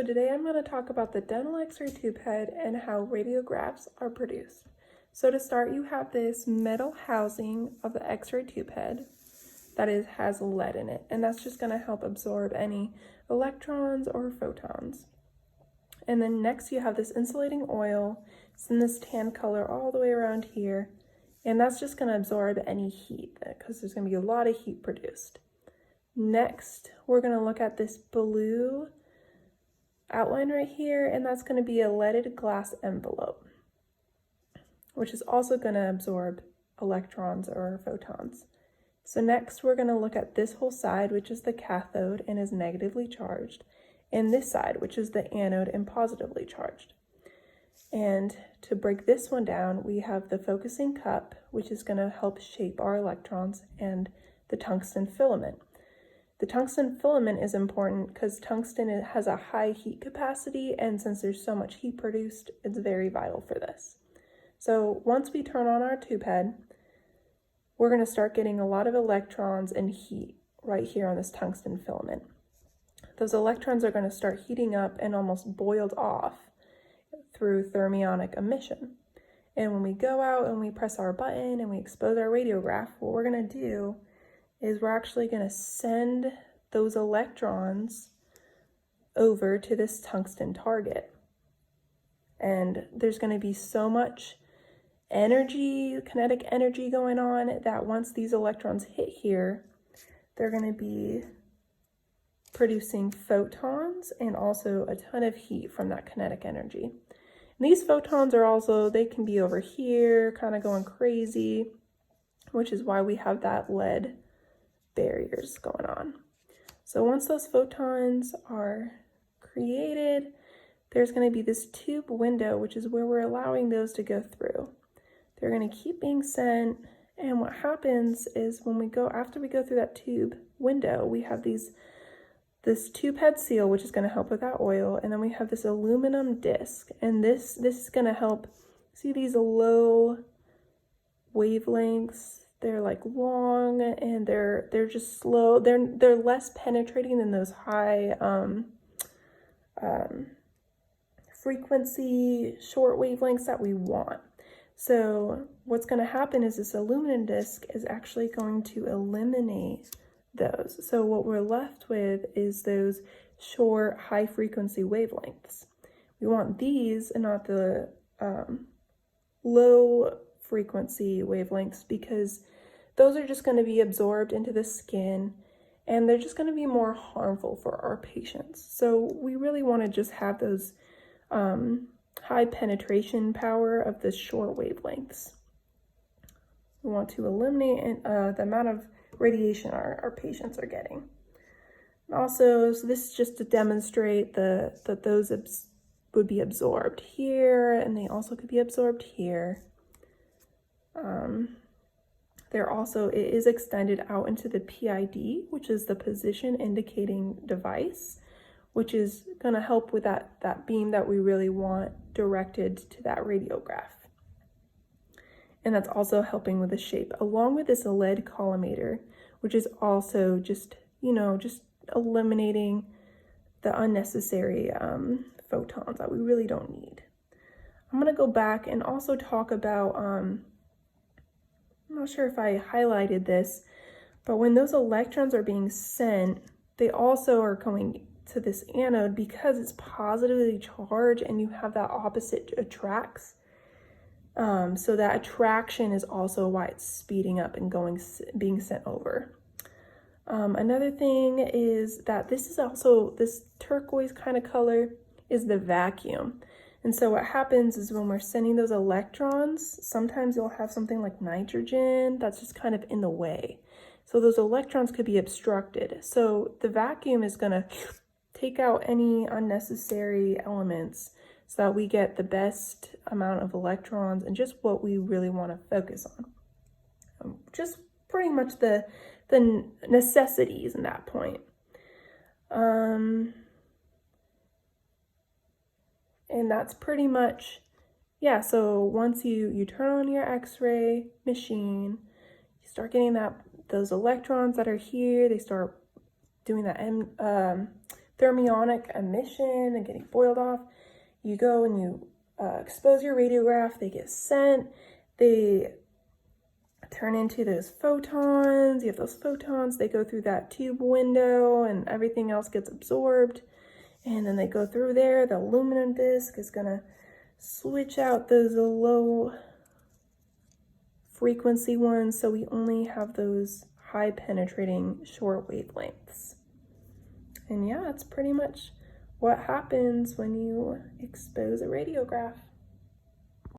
today I'm going to talk about the dental x-ray tube head and how radiographs are produced. So to start, you have this metal housing of the x-ray tube head that has lead in it, and that's just going to help absorb any electrons or photons. And then next you have this insulating oil. It's in this tan color all the way around here, and that's just going to absorb any heat because there's going to be a lot of heat produced. Next, we're going to look at this blue outline right here, and that's going to be a leaded glass envelope, which is also going to absorb electrons or photons. So next we're going to look at this whole side, which is the cathode and is negatively charged, and this side, which is the anode and positively charged. And to break this one down, we have the focusing cup, which is going to help shape our electrons, and the tungsten filament. The tungsten filament is important because tungsten has a high heat capacity, and since there's so much heat produced, it's very vital for this. So once we turn on our tube head, we're going to start getting a lot of electrons and heat right here on this tungsten filament. Those electrons are going to start heating up and almost boiled off through thermionic emission. And when we go out and we press our button and we expose our radiograph, what we're going to do is we're actually going to send those electrons over to this tungsten target. And there's going to be so much energy, kinetic energy going on, that once these electrons hit here, they're going to be producing photons and also a ton of heat from that kinetic energy. And these photons are also, they can be over here, kind of going crazy, which is why we have that lead barriers going on. So once those photons are created, there's going to be this tube window, which is where we're allowing those to go through. They're going to keep being sent, and what happens is after we go through that tube window, we have this tube head seal, which is going to help with that oil, and then we have this aluminum disc, and this is going to help. See these low wavelengths? They're like long, and they're just slow. They're less penetrating than those high frequency short wavelengths that we want. So what's going to happen is this aluminum disc is actually going to eliminate those. So what we're left with is those short high frequency wavelengths. We want these and not the low frequency wavelengths, because those are just going to be absorbed into the skin and they're just going to be more harmful for our patients. So we really want to just have those high penetration power of the short wavelengths. We want to eliminate the amount of radiation our patients are getting. Also, so this is just to demonstrate that those would be absorbed here, and they also could be absorbed here. It is extended out into the PID, which is the position indicating device, which is going to help with that beam that we really want directed to that radiograph. And that's also helping with the shape, along with this lead collimator, which is also just eliminating the unnecessary photons that we really don't need. I'm going to go back and also talk about, I'm not sure if I highlighted this, but when those electrons are being sent, they also are going to this anode because it's positively charged and you have that opposite attracts. So that attraction is also why it's speeding up and being sent over. Another thing is that this turquoise kind of color is the vacuum. And so what happens is when we're sending those electrons, sometimes you'll have something like nitrogen that's just kind of in the way. So those electrons could be obstructed. So the vacuum is going to take out any unnecessary elements so that we get the best amount of electrons and just what we really want to focus on. Just pretty much the necessities in that point. And that's pretty much, so once you turn on your x-ray machine, you start getting those electrons that are here, they start doing that thermionic emission and getting boiled off. You go and you expose your radiograph, they get sent, they turn into those photons. You have those photons, they go through that tube window and everything else gets absorbed. And then they go through there. The aluminum disc is gonna switch out those low frequency ones, so we only have those high penetrating short wavelengths. And yeah, that's pretty much what happens when you expose a radiograph.